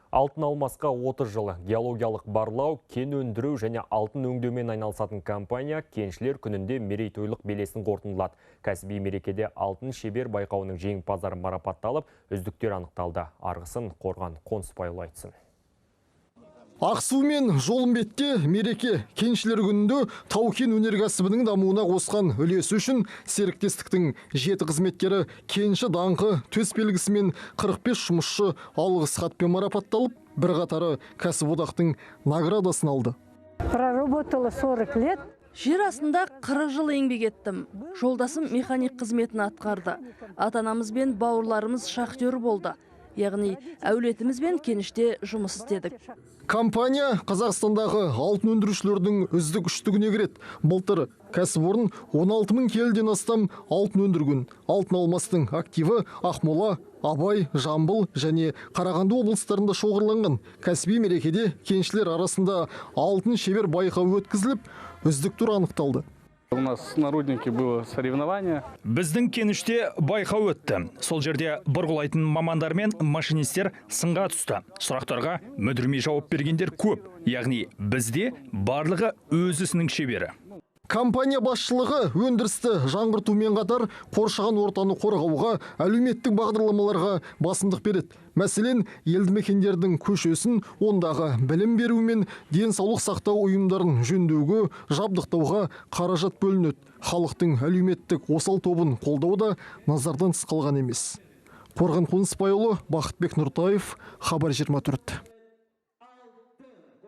Алтын алмасқа 30 жылы геологиялық барлау, кен өндіру және алтын өңдеумен айналысатын компания кеншілер күнінде мерейтойлық белесін қорытындылады. Кәсіби мерекеде алтын шебер байқауының жеңімпаздары марапатталып, үздіктер анықталды. Арғысын Қорған Қонысбайұлы айтсын. Ақсу мен Жолымбетте мереке кеншілер күнінде тау-кен өнеркәсібінің дамуына қосқан үлесі үшін серіктестіктің 7 қызметкері кенші даңқы төс белгісімен 45 жұмысшы алғыс хатпен марапатталып, бірқатары кәсіподақтың наградасын алды. Проработала 40 лет. Жер астында 40 жыл еңбек еттім. Жолдасым механик қызметін атқарды. Ата-анамыз бен бауырларымыз шахтер болды. Яғни әулетімізбен кеніште жұмыс істедік. Компания Қазақстандағы алтын өндірушілердің үздік үштігіне кіреді. Былтыр кәсіпорын 16 000 келіден астам алтын өндірген. Алтын алмастың активі Ақмола, Абай, Жамбыл және Қарағанды облыстарында шоғырланған. Кәсіби мерекеде кеншілер арасында алтын шебер байқауы өткізіліп, үздіктер анықталды. У нас с народники было соревнование. Біздің кеніште байқау өтті. Сол жерде бұрғылайтын мамандар мен машинистер сынға түсті. Сұрақтарға мүдірмей жауап бергендер көп. Яғни бізде барлығы өз ісінің шебері. Компания басшылығы өндірісті жаңғыртумен қатар қоршаған ортаны қорғауға, әлеуметтік бағдарламаларға басымдық береді. Мәселен, елді мекендердің көшесін, ондағы білім беру мен денсаулық сақтау ұйымдарын жөндеуге, жабдықтауға қаражат бөлінеді. Халықтың әлеуметтік осал тобын қолдау да назардан тыс қалған емес. Қорған Қонысбайұлы, Бақытбек Нұртаев, Хабар 24.